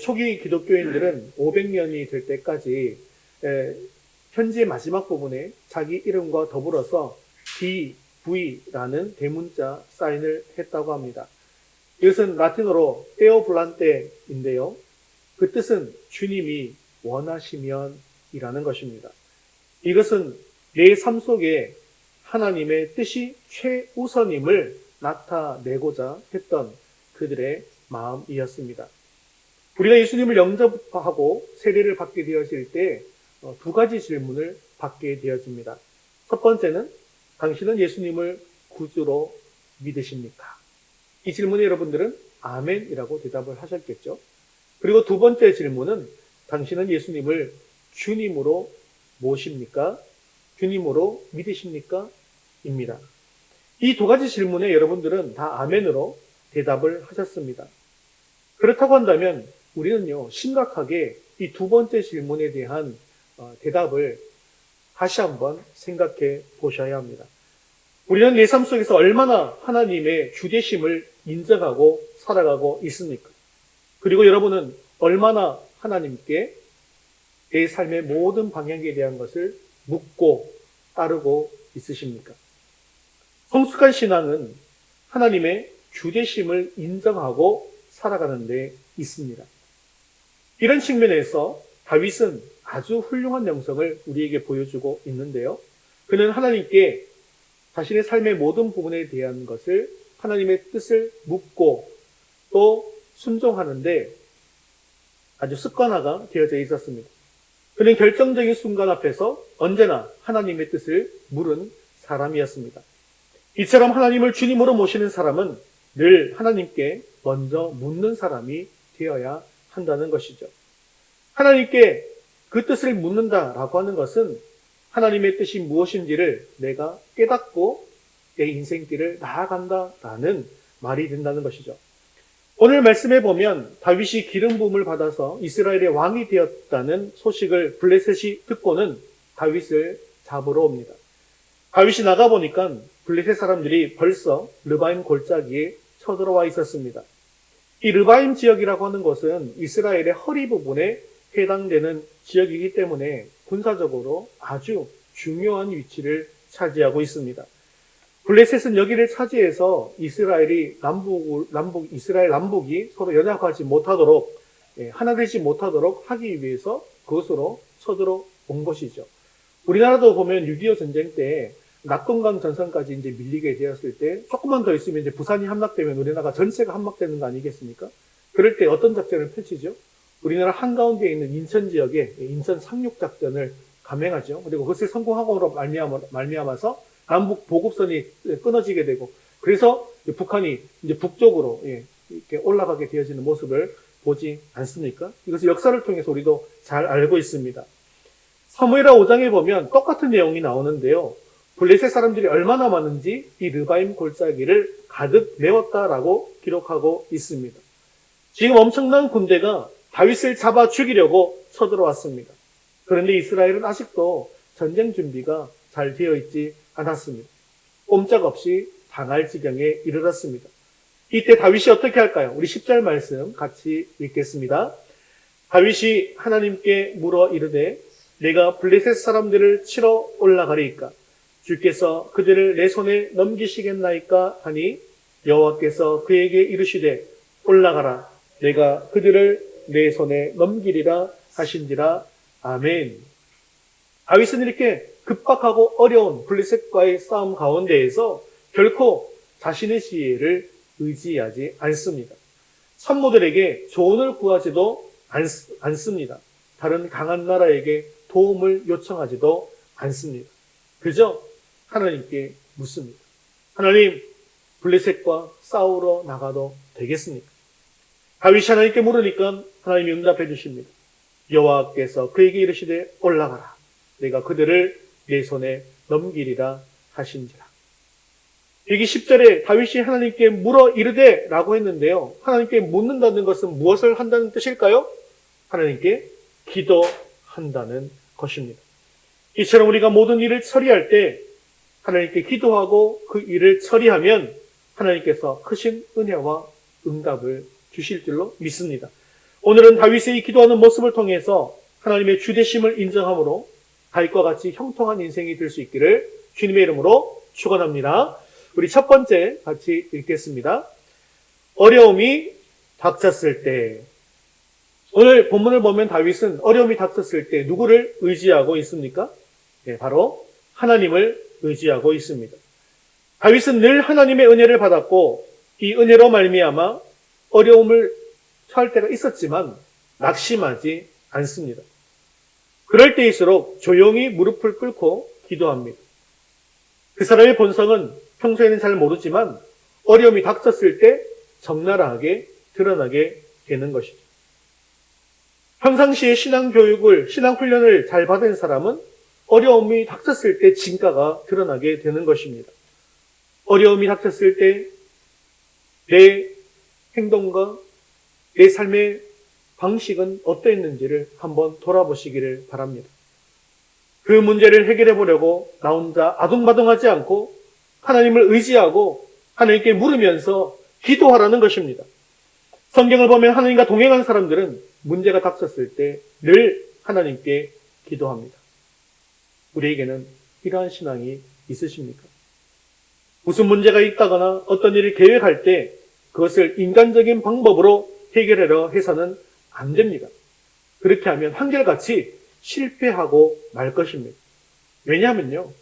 초기 기독교인들은 500년이 될 때까지 편지의 마지막 부분에 자기 이름과 더불어서 DV라는 대문자 사인을 했다고 합니다. 이것은 라틴어로 데오 블란테인데요. 그 뜻은 주님이 원하시면 이라는 것입니다. 이것은 내 삶 속에 하나님의 뜻이 최우선임을 나타내고자 했던 그들의 마음이었습니다. 우리가 예수님을 영접하고 세례를 받게 되었을 때 두 가지 질문을 받게 되어집니다. 첫 번째는 당신은 예수님을 구주로 믿으십니까? 이 질문에 여러분들은 아멘이라고 대답을 하셨겠죠. 그리고 두 번째 질문은 당신은 예수님을 주님으로 모십니까? 주님으로 믿으십니까? 입니다. 이 두 가지 질문에 여러분들은 다 아멘으로 대답을 하셨습니다. 그렇다고 한다면 우리는요, 심각하게 이 두 번째 질문에 대한 대답을 다시 한번 생각해 보셔야 합니다. 우리는 내 삶 속에서 얼마나 하나님의 주되심을 인정하고 살아가고 있습니까? 그리고 여러분은 얼마나 하나님께 내 삶의 모든 방향에 대한 것을 묻고 따르고 있으십니까? 성숙한 신앙은 하나님의 주되심을 인정하고 살아가는 데 있습니다. 이런 측면에서 다윗은 아주 훌륭한 영성을 우리에게 보여주고 있는데요. 그는 하나님께 자신의 삶의 모든 부분에 대한 것을 하나님의 뜻을 묻고 또 순종하는데 아주 습관화가 되어져 있었습니다. 그는 결정적인 순간 앞에서 언제나 하나님의 뜻을 물은 사람이었습니다. 이처럼 하나님을 주님으로 모시는 사람은 늘 하나님께 먼저 묻는 사람이 되어야 한다는 것이죠. 하나님께 그 뜻을 묻는다라고 하는 것은 하나님의 뜻이 무엇인지를 내가 깨닫고 내 인생길을 나아간다라는 말이 된다는 것이죠. 오늘 말씀에 보면 다윗이 기름 부음을 받아서 이스라엘의 왕이 되었다는 소식을 블레셋이 듣고는 다윗을 잡으러 옵니다. 다윗이 나가보니까 블레셋 사람들이 벌써 르바임 골짜기에 쳐들어와 있었습니다. 이 르바임 지역이라고 하는 것은 이스라엘의 허리 부분에 해당되는 지역이기 때문에 군사적으로 아주 중요한 위치를 차지하고 있습니다. 블레셋은 여기를 차지해서 이스라엘 남북이 서로 연합하지 못하도록, 하나 되지 못하도록 하기 위해서 그것으로 쳐들어온 것이죠. 우리나라도 보면 6.25 전쟁 때 낙동강 전선까지 이제 밀리게 되었을 때 조금만 더 있으면 이제 부산이 함락되면 우리나라가 전체가 함락되는 거 아니겠습니까? 그럴 때 어떤 작전을 펼치죠? 우리나라 한가운데에 있는 인천 지역에 인천 상륙작전을 감행하죠. 그리고 그것을 성공하고 말미암아서 남북 보급선이 끊어지게 되고, 그래서 북한이 이제 북쪽으로 이렇게 올라가게 되어지는 모습을 보지 않습니까? 이것을 역사를 통해서 우리도 잘 알고 있습니다. 사무엘하 5장에 보면 똑같은 내용이 나오는데요. 블레셋 사람들이 얼마나 많은지 이 르바임 골짜기를 가득 메웠다라고 기록하고 있습니다. 지금 엄청난 군대가 다윗을 잡아 죽이려고 쳐들어왔습니다. 그런데 이스라엘은 아직도 전쟁 준비가 잘 되어 있지 않았습니다. 꼼짝없이 당할 지경에 이르렀습니다. 이때 다윗이 어떻게 할까요? 우리 10절 말씀 같이 읽겠습니다. 다윗이 하나님께 물어 이르되 내가 블레셋 사람들을 치러 올라가리이까? 주께서 그들을 내 손에 넘기시겠나이까 하니 여호와께서 그에게 이르시되 올라가라. 내가 그들을 내 손에 넘기리라 하신지라. 아멘. 다윗은 이렇게 급박하고 어려운 블레셋과의 싸움 가운데에서 결코 자신의 지혜를 의지하지 않습니다. 참모들에게 조언을 구하지도 않습니다. 다른 강한 나라에게 도움을 요청하지도 않습니다. 그저 하나님께 묻습니다. 하나님, 블레셋과 싸우러 나가도 되겠습니까? 다윗이 하나님께 물으니까 하나님이 응답해 주십니다. 여호와께서 그에게 이르시되 올라가라. 내가 그들을 내 손에 넘기리라 하신지라. 여기 10절에 다윗이 하나님께 물어 이르되 라고 했는데요. 하나님께 묻는다는 것은 무엇을 한다는 뜻일까요? 하나님께 기도한다는 것입니다. 이처럼 우리가 모든 일을 처리할 때 하나님께 기도하고 그 일을 처리하면 하나님께서 크신 은혜와 응답을 주실 줄로 믿습니다. 오늘은 다윗의 기도하는 모습을 통해서 하나님의 주되심을 인정함으로 다윗과 같이 형통한 인생이 될 수 있기를 주님의 이름으로 축원합니다. 우리 첫 번째 같이 읽겠습니다. 어려움이 닥쳤을 때. 오늘 본문을 보면 다윗은 어려움이 닥쳤을 때 누구를 의지하고 있습니까? 네, 바로 하나님을 의지하고 있습니다. 다윗은 늘 하나님의 은혜를 받았고 이 은혜로 말미암아 어려움을 처할 때가 있었지만 낙심하지 않습니다. 그럴 때일수록 조용히 무릎을 꿇고 기도합니다. 그 사람의 본성은 평소에는 잘 모르지만 어려움이 닥쳤을 때 적나라하게 드러나게 되는 것이죠. 평상시에 신앙훈련을 잘 받은 사람은 어려움이 닥쳤을 때 진가가 드러나게 되는 것입니다. 어려움이 닥쳤을 때 내 행동과 내 삶의 방식은 어떠했는지를 한번 돌아보시기를 바랍니다. 그 문제를 해결해 보려고 나 혼자 아둥바둥하지 않고 하나님을 의지하고 하나님께 물으면서 기도하라는 것입니다. 성경을 보면 하나님과 동행한 사람들은 문제가 닥쳤을 때 늘 하나님께 기도합니다. 우리에게는 이러한 신앙이 있으십니까? 무슨 문제가 있다거나 어떤 일을 계획할 때 그것을 인간적인 방법으로 해결하려 해서는 안 됩니다. 그렇게 하면 한결같이 실패하고 말 것입니다. 왜냐하면요,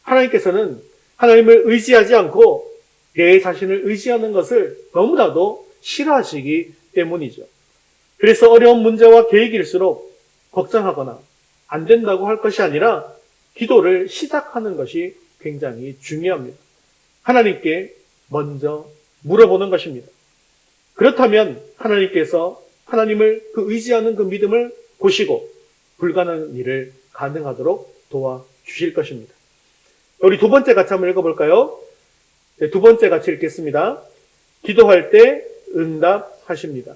하나님께서는 하나님을 의지하지 않고 내 자신을 의지하는 것을 너무나도 싫어하시기 때문이죠. 그래서 어려운 문제와 계획일수록 걱정하거나 안 된다고 할 것이 아니라 기도를 시작하는 것이 굉장히 중요합니다. 하나님께 먼저 물어보는 것입니다. 그렇다면 하나님께서 하나님을 그 의지하는 그 믿음을 보시고 불가능한 일을 가능하도록 도와주실 것입니다. 우리 두 번째 같이 한번 읽어볼까요? 네, 두 번째 같이 읽겠습니다. 기도할 때 응답하십니다.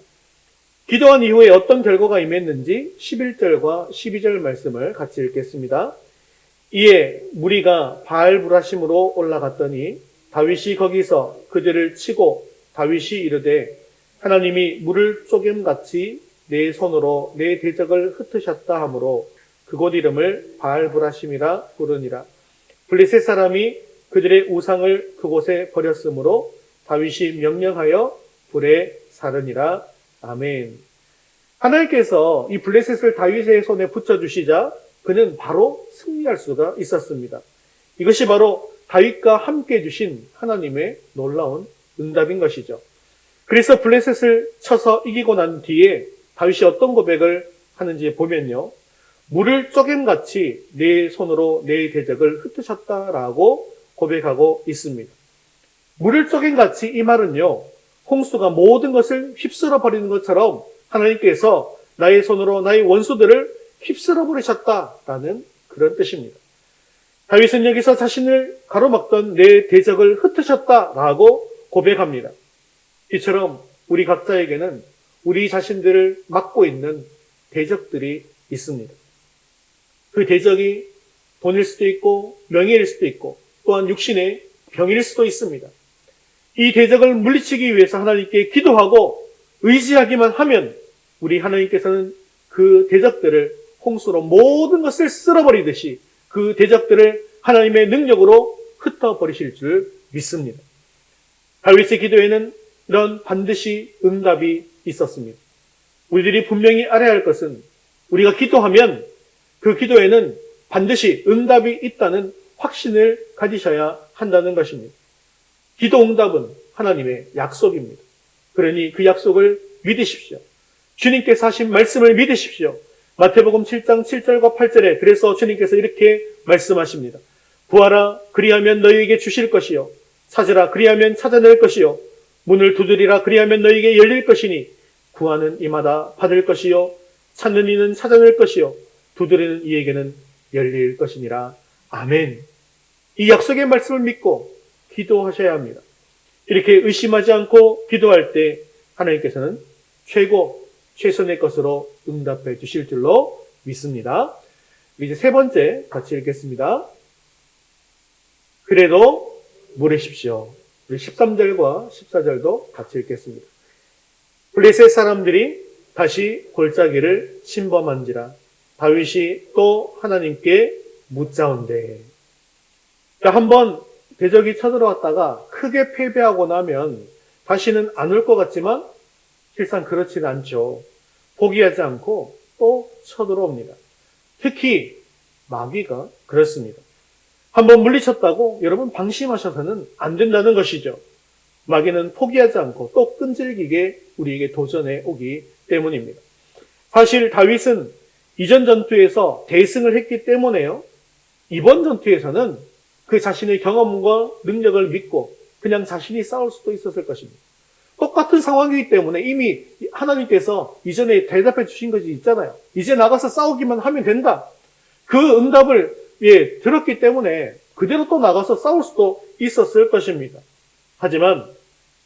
기도한 이후에 어떤 결과가 임했는지 11절과 12절 말씀을 같이 읽겠습니다. 이에 무리가 바알브라심으로 올라갔더니 다윗이 거기서 그들을 치고 다윗이 이르되 하나님이 물을 쪼겜같이 내 손으로 내 대적을 흩으셨다 하므로 그곳 이름을 바알브라심이라 부르니라. 블레셋 사람이 그들의 우상을 그곳에 버렸으므로 다윗이 명령하여 불에 사르니라. 아멘. 하나님께서 이 블레셋을 다윗의 손에 붙여주시자 그는 바로 승리할 수가 있었습니다. 이것이 바로 다윗과 함께 해주신 하나님의 놀라운 응답인 것이죠. 그래서 블레셋을 쳐서 이기고 난 뒤에 다윗이 어떤 고백을 하는지 보면요. 물을 쪼겜같이 내 손으로 내 대적을 흩으셨다라고 고백하고 있습니다. 물을 쪼겜같이 이 말은요. 홍수가 모든 것을 휩쓸어 버리는 것처럼 하나님께서 나의 손으로 나의 원수들을 휩쓸어 버리셨다라는 그런 뜻입니다. 다윗은 여기서 자신을 가로막던 내 대적을 흩으셨다라고 고백합니다. 이처럼 우리 각자에게는 우리 자신들을 막고 있는 대적들이 있습니다. 그 대적이 돈일 수도 있고 명예일 수도 있고 또한 육신의 병일 수도 있습니다. 이 대적을 물리치기 위해서 하나님께 기도하고 의지하기만 하면 우리 하나님께서는 그 대적들을 홍수로 모든 것을 쓸어버리듯이 그 대적들을 하나님의 능력으로 흩어버리실 줄 믿습니다. 다윗의 기도에는 이런 반드시 응답이 있었습니다. 우리들이 분명히 알아야 할 것은 우리가 기도하면 그 기도에는 반드시 응답이 있다는 확신을 가지셔야 한다는 것입니다. 기도 응답은 하나님의 약속입니다. 그러니 그 약속을 믿으십시오. 주님께서 하신 말씀을 믿으십시오. 마태복음 7장 7절과 8절에 그래서 주님께서 이렇게 말씀하십니다. 구하라 그리하면 너희에게 주실 것이요 찾으라 그리하면 찾아낼 것이요 문을 두드리라 그리하면 너희에게 열릴 것이니 구하는 이마다 받을 것이요 찾는 이는 찾아낼 것이요 두드리는 이에게는 열릴 것이니라. 아멘. 이 약속의 말씀을 믿고 기도하셔야 합니다. 이렇게 의심하지 않고 기도할 때 하나님께서는 최선의 것으로 응답해 주실 줄로 믿습니다. 이제 세 번째 같이 읽겠습니다. 그래도 물으십시오. 13절과 14절도 같이 읽겠습니다. 블레셋 사람들이 다시 골짜기를 침범한지라. 다윗이 또 하나님께 묻자온대. 한번 대적이 쳐들어왔다가 크게 패배하고 나면 다시는 안 올 것 같지만 실상 그렇지는 않죠. 포기하지 않고 또 쳐들어옵니다. 특히 마귀가 그렇습니다. 한번 물리쳤다고 여러분 방심하셔서는 안 된다는 것이죠. 마귀는 포기하지 않고 또 끈질기게 우리에게 도전해 오기 때문입니다. 사실 다윗은 이전 전투에서 대승을 했기 때문에요. 이번 전투에서는 그 자신의 경험과 능력을 믿고 그냥 자신이 싸울 수도 있었을 것입니다. 똑같은 상황이기 때문에 이미 하나님께서 이전에 대답해 주신 것이 있잖아요. 이제 나가서 싸우기만 하면 된다. 그 응답을 들었기 때문에 그대로 또 나가서 싸울 수도 있었을 것입니다. 하지만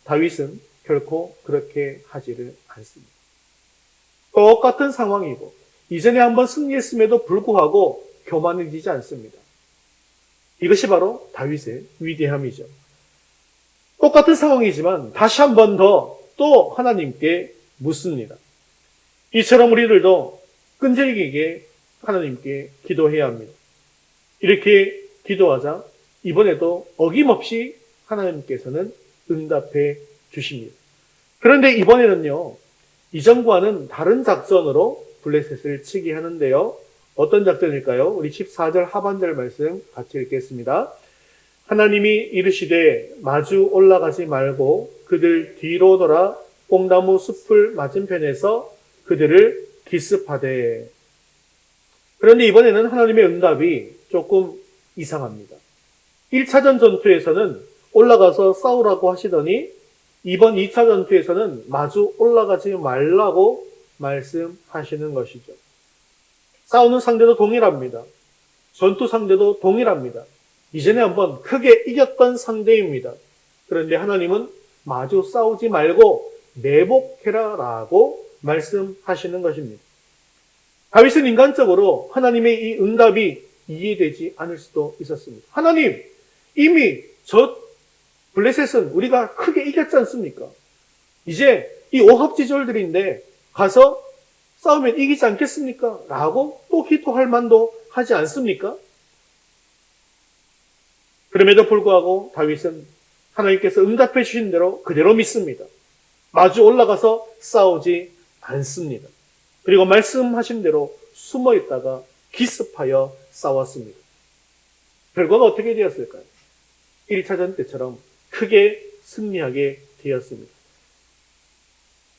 다윗은 결코 그렇게 하지를 않습니다. 똑같은 상황이고 이전에 한번 승리했음에도 불구하고 교만해지지 않습니다. 이것이 바로 다윗의 위대함이죠. 똑같은 상황이지만 다시 한 번 더 또 하나님께 묻습니다. 이처럼 우리들도 끈질기게 하나님께 기도해야 합니다. 이렇게 기도하자 이번에도 어김없이 하나님께서는 응답해 주십니다. 그런데 이번에는요, 이전과는 다른 작전으로 블레셋을 치게 하는데요. 어떤 작전일까요? 우리 14절 하반절 말씀 같이 읽겠습니다. 하나님이 이르시되 마주 올라가지 말고 그들 뒤로 돌아 뽕나무 숲을 맞은편에서 그들을 기습하되. 그런데 이번에는 하나님의 응답이 조금 이상합니다. 1차전 전투에서는 올라가서 싸우라고 하시더니 이번 2차 전투에서는 마주 올라가지 말라고 말씀하시는 것이죠. 싸우는 상대도 동일합니다. 전투 상대도 동일합니다. 이전에 한번 크게 이겼던 상대입니다. 그런데 하나님은 마주 싸우지 말고 내복해라 라고 말씀하시는 것입니다. 다윗은 인간적으로 하나님의 이 응답이 이해되지 않을 수도 있었습니다. 하나님, 이미 저 블레셋은 우리가 크게 이겼지 않습니까? 이제 이 오합지졸들인데 가서 싸우면 이기지 않겠습니까? 라고 또 기도할 만도 하지 않습니까? 그럼에도 불구하고 다윗은 하나님께서 응답해 주신 대로 그대로 믿습니다. 마주 올라가서 싸우지 않습니다. 그리고 말씀하신 대로 숨어 있다가 기습하여 싸웠습니다. 결과가 어떻게 되었을까요? 1차전 때처럼 크게 승리하게 되었습니다.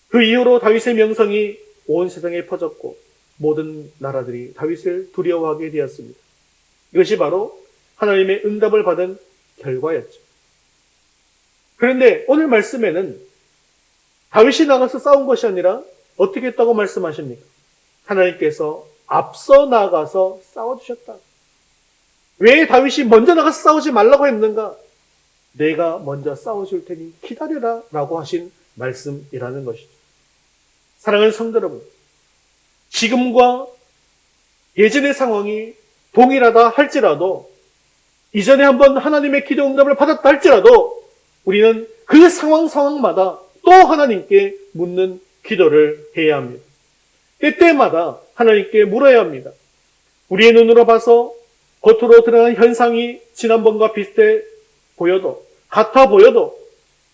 그 이후로 다윗의 명성이 온 세상에 퍼졌고 모든 나라들이 다윗을 두려워하게 되었습니다. 이것이 바로 하나님의 응답을 받은 결과였죠. 그런데 오늘 말씀에는 다윗이 나가서 싸운 것이 아니라 어떻게 했다고 말씀하십니까? 하나님께서 앞서 나가서 싸워주셨다. 왜 다윗이 먼저 나가서 싸우지 말라고 했는가? 내가 먼저 싸워줄 테니 기다려라 라고 하신 말씀이라는 것이죠. 사랑하는 성도 여러분, 지금과 예전의 상황이 동일하다 할지라도 이전에 한번 하나님의 기도 응답을 받았다 할지라도 우리는 그 상황마다 또 하나님께 묻는 기도를 해야 합니다. 때때마다 하나님께 물어야 합니다. 우리의 눈으로 봐서 겉으로 드러난 현상이 지난번과 비슷해 보여도 같아 보여도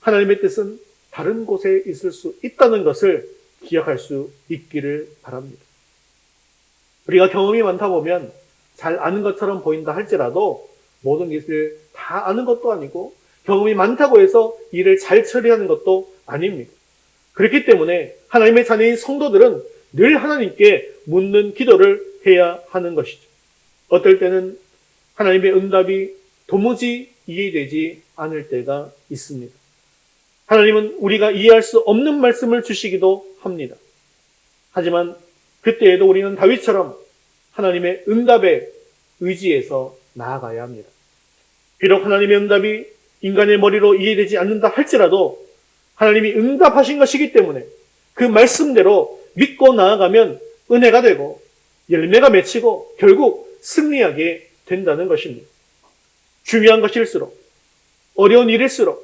하나님의 뜻은 다른 곳에 있을 수 있다는 것을 기억할 수 있기를 바랍니다. 우리가 경험이 많다 보면 잘 아는 것처럼 보인다 할지라도 모든 것을 다 아는 것도 아니고 경험이 많다고 해서 일을 잘 처리하는 것도 아닙니다. 그렇기 때문에 하나님의 자녀인 성도들은 늘 하나님께 묻는 기도를 해야 하는 것이죠. 어떨 때는 하나님의 응답이 도무지 이해되지 않을 때가 있습니다. 하나님은 우리가 이해할 수 없는 말씀을 주시기도 합니다. 하지만 그때에도 우리는 다윗처럼 하나님의 응답에 의지해서 나아가야 합니다. 비록 하나님의 응답이 인간의 머리로 이해되지 않는다 할지라도 하나님이 응답하신 것이기 때문에 그 말씀대로 믿고 나아가면 은혜가 되고 열매가 맺히고 결국 승리하게 된다는 것입니다. 중요한 것일수록 어려운 일일수록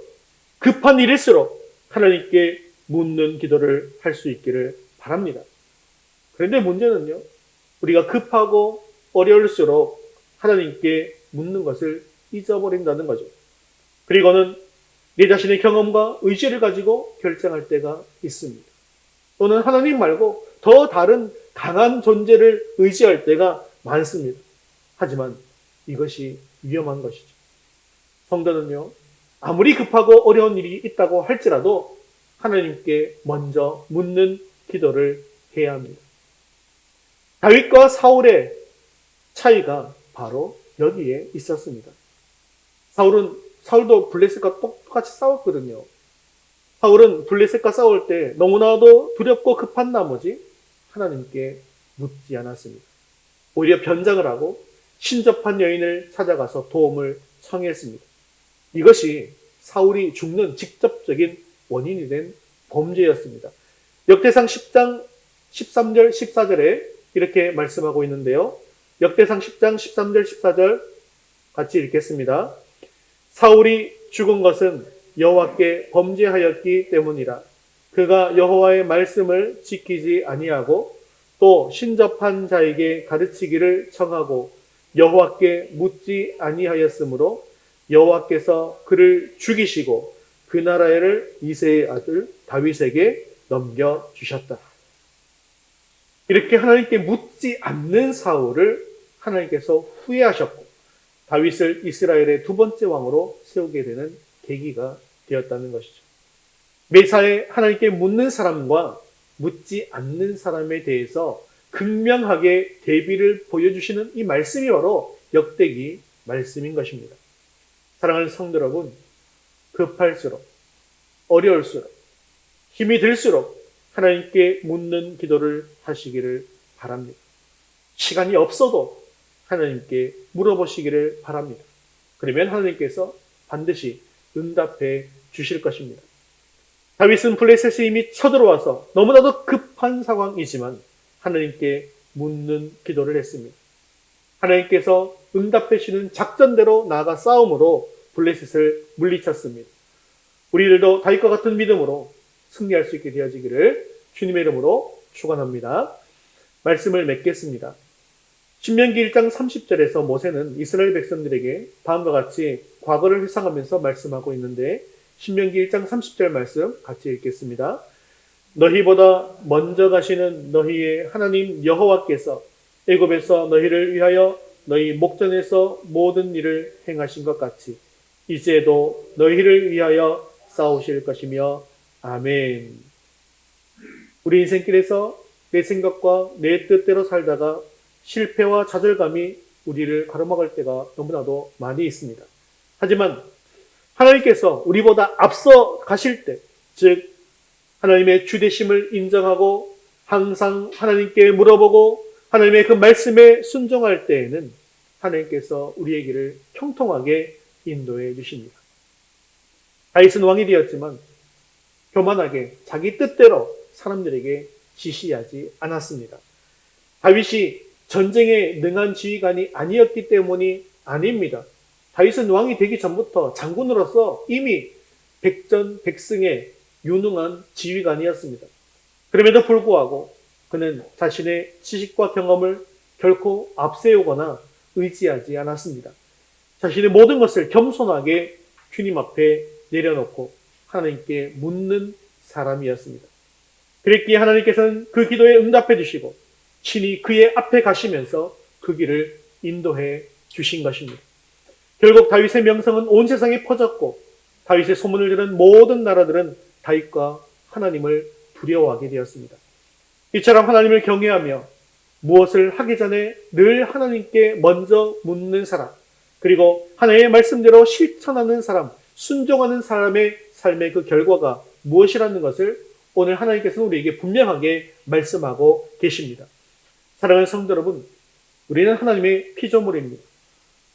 급한 일일수록 하나님께 묻는 기도를 할 수 있기를 바랍니다. 그런데 문제는요, 우리가 급하고 어려울수록 하나님께 묻는 것을 잊어버린다는 거죠. 그리고는 내 자신의 경험과 의지를 가지고 결정할 때가 있습니다. 또는 하나님 말고 더 다른 강한 존재를 의지할 때가 많습니다. 하지만 이것이 위험한 것이죠. 성도는요, 아무리 급하고 어려운 일이 있다고 할지라도 하나님께 먼저 묻는 기도를 해야 합니다. 다윗과 사울의 차이가 바로 여기에 있었습니다. 사울도 블레셋과 똑같이 싸웠거든요. 사울은 블레셋과 싸울 때 너무나도 두렵고 급한 나머지 하나님께 묻지 않았습니다. 오히려 변장을 하고 신접한 여인을 찾아가서 도움을 청했습니다. 이것이 사울이 죽는 직접적인 원인이 된 범죄였습니다. 역대상 10장 13절 14절에 이렇게 말씀하고 있는데요. 역대상 10장 13절 14절 같이 읽겠습니다. 사울이 죽은 것은 여호와께 범죄하였기 때문이라. 그가 여호와의 말씀을 지키지 아니하고 또 신접한 자에게 가르치기를 청하고 여호와께 묻지 아니하였으므로 여호와께서 그를 죽이시고 그 나라를 이새의 아들 다윗에게 넘겨주셨다. 이렇게 하나님께 묻지 않는 사울을 하나님께서 후회하셨고 다윗을 이스라엘의 두 번째 왕으로 세우게 되는 계기가 되었다는 것이죠. 매사에 하나님께 묻는 사람과 묻지 않는 사람에 대해서 극명하게 대비를 보여주시는 이 말씀이 바로 역대기 말씀인 것입니다. 사랑하는 성도 여러분, 급할수록 어려울수록 힘이 들수록 하나님께 묻는 기도를 하시기를 바랍니다. 시간이 없어도 하나님께 물어보시기를 바랍니다. 그러면 하나님께서 반드시 응답해 주실 것입니다. 다윗은 블레셋이 이미 쳐들어와서 너무나도 급한 상황이지만 하나님께 묻는 기도를 했습니다. 하나님께서 응답해 주시는 작전대로 나아가 싸움으로 블레셋을 물리쳤습니다. 우리들도 다윗과 같은 믿음으로 승리할 수 있게 되어지기를 주님의 이름으로 축원합니다. 말씀을 맺겠습니다. 신명기 1장 30절에서 모세는 이스라엘 백성들에게 다음과 같이 과거를 회상하면서 말씀하고 있는데 신명기 1장 30절 말씀 같이 읽겠습니다. 너희보다 먼저 가시는 너희의 하나님 여호와께서 애굽에서 너희를 위하여 너희 목전에서 모든 일을 행하신 것 같이 이제도 너희를 위하여 싸우실 것이며 아멘. 우리 인생길에서 내 생각과 내 뜻대로 살다가 실패와 좌절감이 우리를 가로막을 때가 너무나도 많이 있습니다. 하지만 하나님께서 우리보다 앞서 가실 때, 즉 하나님의 주되심을 인정하고 항상 하나님께 물어보고 하나님의 그 말씀에 순종할 때에는 하나님께서 우리의 길을 형통하게 인도해 주십니다. 다윗은 왕이 되었지만 교만하게 자기 뜻대로 사람들에게 지시하지 않았습니다. 다윗이 전쟁에 능한 지휘관이 아니었기 때문이 아닙니다. 다윗은 왕이 되기 전부터 장군으로서 이미 백전백승에 유능한 지휘관이었습니다. 그럼에도 불구하고 그는 자신의 지식과 경험을 결코 앞세우거나 의지하지 않았습니다. 자신의 모든 것을 겸손하게 주님 앞에 내려놓고 하나님께 묻는 사람이었습니다. 그랬기에 하나님께서는 그 기도에 응답해 주시고 친히 그의 앞에 가시면서 그 길을 인도해 주신 것입니다. 결국 다윗의 명성은 온 세상에 퍼졌고 다윗의 소문을 들은 모든 나라들은 다윗과 하나님을 두려워하게 되었습니다. 이처럼 하나님을 경외하며 무엇을 하기 전에 늘 하나님께 먼저 묻는 사람, 그리고 하나님의 말씀대로 실천하는 사람, 순종하는 사람의 삶의 그 결과가 무엇이라는 것을 오늘 하나님께서는 우리에게 분명하게 말씀하고 계십니다. 사랑하는 성도 여러분, 우리는 하나님의 피조물입니다.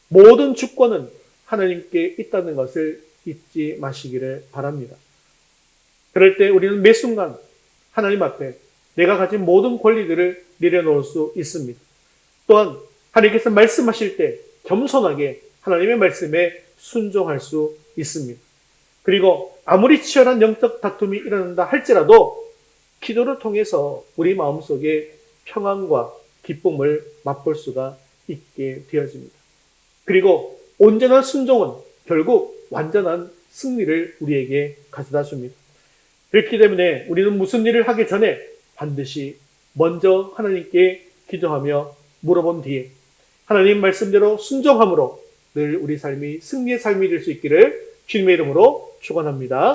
모든 주권은 하나님께 있다는 것을 잊지 마시기를 바랍니다. 그럴 때 우리는 매 순간 하나님 앞에 내가 가진 모든 권리들을 내려놓을 수 있습니다. 또한 하나님께서 말씀하실 때 겸손하게 하나님의 말씀에 순종할 수 있습니다. 그리고 아무리 치열한 영적 다툼이 일어난다 할지라도 기도를 통해서 우리 마음속에 평안과 기쁨을 맛볼 수가 있게 되어집니다. 그리고 온전한 순종은 결국 완전한 승리를 우리에게 가져다 줍니다. 그렇기 때문에 우리는 무슨 일을 하기 전에 반드시 먼저 하나님께 기도하며 물어본 뒤에 하나님 말씀대로 순종함으로 늘 우리 삶이 승리의 삶이 될 수 있기를 주님의 이름으로 축원합니다.